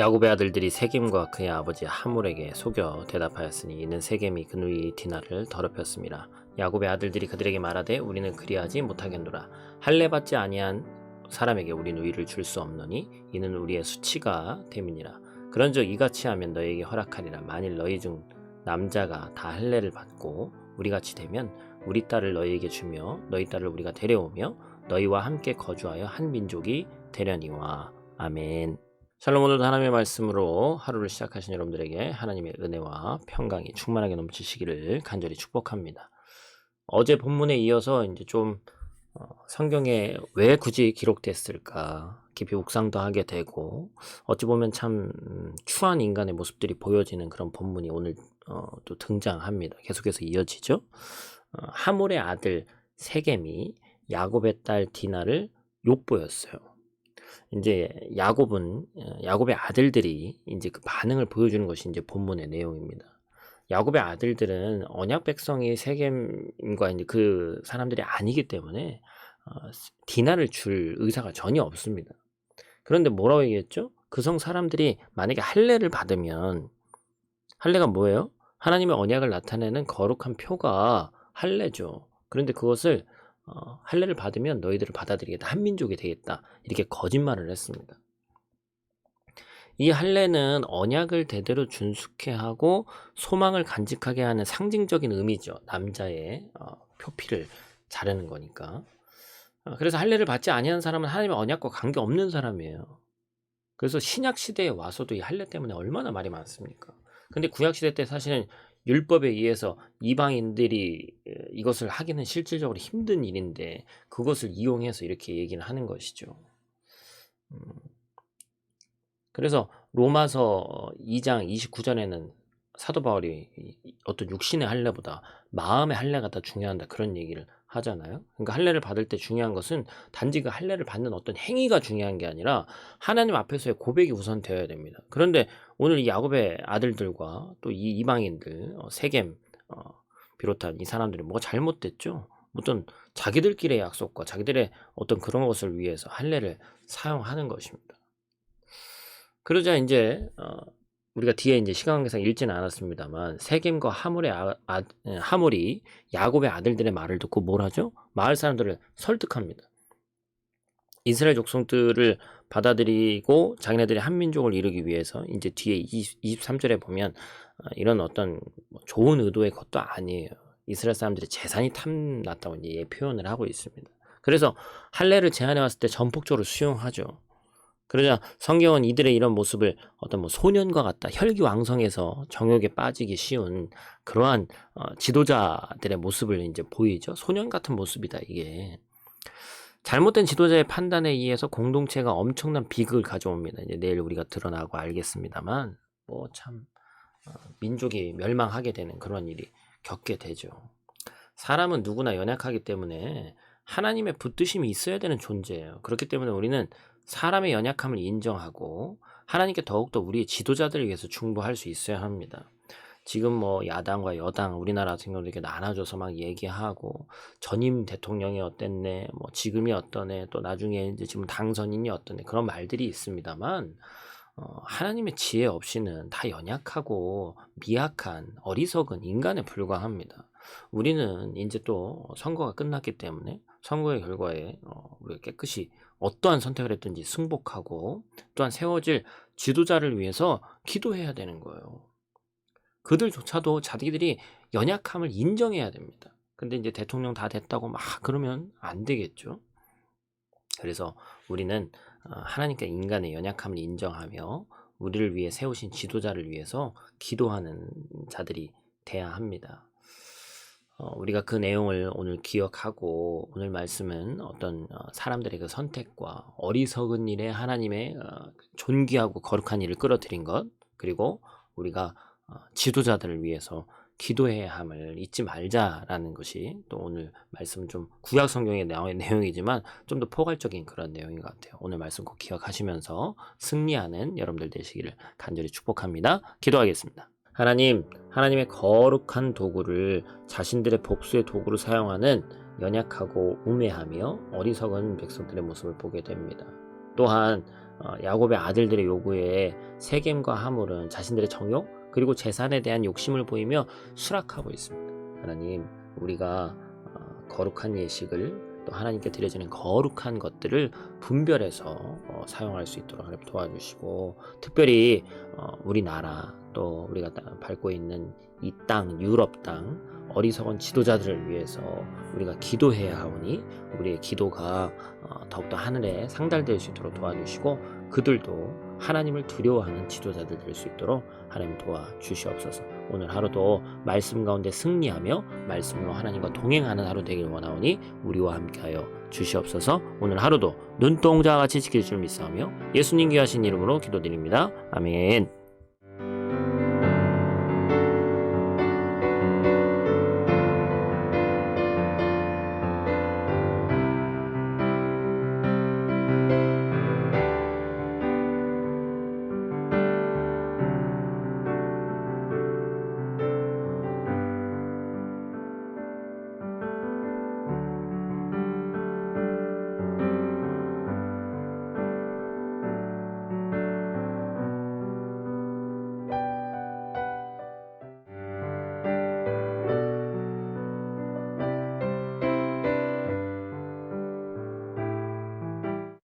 야곱의 아들들이 세겜과 그의 아버지 하몰에게 속여 대답하였으니 이는 세겜이 그 누이 디나를 더럽혔습니다. 야곱의 아들들이 그들에게 말하되 우리는 그리하지 못하겠노라. 할례 받지 아니한 사람에게 우리 누이를 줄 수 없노니 이는 우리의 수치가 됨이니라. 그런즉 이같이 하면 너희에게 허락하리라. 만일 너희 중 남자가 다 할례를 받고 우리같이 되면 우리 딸을 너희에게 주며 너희 딸을 우리가 데려오며 너희와 함께 거주하여 한 민족이 되려니와. 아멘. 샬롬. 오늘도 하나님의 말씀으로 하루를 시작하신 여러분들에게 하나님의 은혜와 평강이 충만하게 넘치시기를 간절히 축복합니다. 어제 본문에 이어서 이제 좀 성경에 왜 굳이 기록됐을까 깊이 묵상도 하게 되고 어찌 보면 참 추한 인간의 모습들이 보여지는 그런 본문이 오늘 또 등장합니다. 계속해서 이어지죠. 하몰의 아들 세겜이 야곱의 딸 디나를 욕보였어요. 이제 야곱의 아들들이 이제 그 반응을 보여주는 것이 이제 본문의 내용입니다. 야곱의 아들들은 언약 백성이 세겜과 이제 그 사람들이 아니기 때문에 디나를 줄 의사가 전혀 없습니다. 그런데 뭐라고 얘기했죠? 그 성 사람들이 만약에 할례를 받으면, 할례가 뭐예요? 하나님의 언약을 나타내는 거룩한 표가 할례죠. 그런데 그것을 할례를 받으면 너희들을 받아들이겠다. 한 민족이 되겠다. 이렇게 거짓말을 했습니다. 이 할례는 언약을 대대로 준수케 하고 소망을 간직하게 하는 상징적인 의미죠. 남자의 표피를 자르는 거니까. 그래서 할례를 받지 아니하는 사람은 하나님의 언약과 관계없는 사람이에요. 그래서 신약 시대에 와서도 이 할례 때문에 얼마나 말이 많습니까? 근데 구약 시대 때 사실은 율법에 의해서 이방인들이 이것을 하기는 실질적으로 힘든 일인데 그것을 이용해서 이렇게 얘기를 하는 것이죠. 그래서 로마서 2장 29절에는 사도 바울이 어떤 육신의 할례보다 마음의 할례가 더 중요하다 그런 얘기를 하잖아요. 그러니까 할례를 받을 때 중요한 것은 단지 그 할례를 받는 어떤 행위가 중요한 게 아니라 하나님 앞에서의 고백이 우선 되어야 됩니다. 그런데 오늘 이 야곱의 아들들과 또 이 이방인들 세겜 비롯한 이 사람들이 뭐가 잘못됐죠? 어떤 자기들끼리의 약속과 자기들의 어떤 그런 것을 위해서 할례를 사용하는 것입니다. 그러자 이제 우리가 뒤에 이제 시간 관계상 읽지는 않았습니다만 세겜과 하몰이 야곱의 아들들의 말을 듣고 뭘 하죠? 마을 사람들을 설득합니다. 이스라엘 족속들을 받아들이고 자기네들이 한 민족을 이루기 위해서 이제 뒤에 23절에 보면 이런 어떤 좋은 의도의 것도 아니에요. 이스라엘 사람들이 재산이 탐났다고 이제 표현을 하고 있습니다. 그래서 할례를 제안해 왔을 때 전폭적으로 수용하죠. 그러자 성경은 이들의 이런 모습을 어떤 소년과 같다, 혈기왕성해서 정욕에 빠지기 쉬운 그러한 지도자들의 모습을 이제 보이죠. 소년 같은 모습이다 이게. 잘못된 지도자의 판단에 의해서 공동체가 엄청난 비극을 가져옵니다. 이제 내일 우리가 드러나고 알겠습니다만 참 민족이 멸망하게 되는 그런 일이 겪게 되죠. 사람은 누구나 연약하기 때문에 하나님의 붙드심이 있어야 되는 존재예요. 그렇기 때문에 우리는 사람의 연약함을 인정하고 하나님께 더욱더 우리의 지도자들을 위해서 중보할 수 있어야 합니다. 지금 야당과 여당 우리나라 같은 경우도 이렇게 나눠줘서 막 얘기하고 전임 대통령이 어땠네, 지금이 어떠네, 또 나중에 이제 지금 당선인이 어떠네 그런 말들이 있습니다만 하나님의 지혜 없이는 다 연약하고 미약한 어리석은 인간에 불과합니다. 우리는 이제 또 선거가 끝났기 때문에 선거의 결과에 우리가 깨끗이 어떠한 선택을 했든지 승복하고 또한 세워질 지도자를 위해서 기도해야 되는 거예요. 그들조차도 자기들이 연약함을 인정해야 됩니다. 근데 이제 대통령 다 됐다고 막 그러면 안 되겠죠. 그래서 우리는 하나님께 인간의 연약함을 인정하며 우리를 위해 세우신 지도자를 위해서 기도하는 자들이 돼야 합니다. 우리가 그 내용을 오늘 기억하고 오늘 말씀은 어떤 사람들의 그 선택과 어리석은 일에 하나님의 존귀하고 거룩한 일을 끌어들인 것, 그리고 우리가 지도자들을 위해서 기도해야 함을 잊지 말자라는 것이 또 오늘 말씀 좀 구약 성경에 나온 내용이지만 좀 더 포괄적인 그런 내용인 것 같아요. 오늘 말씀 꼭 기억하시면서 승리하는 여러분들 되시기를 간절히 축복합니다. 기도하겠습니다. 하나님, 하나님의 거룩한 도구를 자신들의 복수의 도구로 사용하는 연약하고 우매하며 어리석은 백성들의 모습을 보게 됩니다. 또한 야곱의 아들들의 요구에 세겜과 하몰은 자신들의 정욕 그리고 재산에 대한 욕심을 보이며 수락하고 있습니다. 하나님, 우리가 거룩한 예식을 또 하나님께 드려지는 거룩한 것들을 분별해서 사용할 수 있도록 하나님 도와주시고, 특별히 우리나라 또 우리가 밟고 있는 이 땅, 유럽 땅 어리석은 지도자들을 위해서 우리가 기도해야 하오니 우리의 기도가 더욱더 하늘에 상달될 수 있도록 도와주시고, 그들도 하나님을 두려워하는 지도자들 될 수 있도록 하나님 도와주시옵소서. 오늘 하루도 말씀 가운데 승리하며 말씀으로 하나님과 동행하는 하루 되길 원하오니 우리와 함께하여 주시옵소서. 오늘 하루도 눈동자와 같이 지킬 줄 믿사오며 예수님 귀하신 이름으로 기도드립니다. 아멘.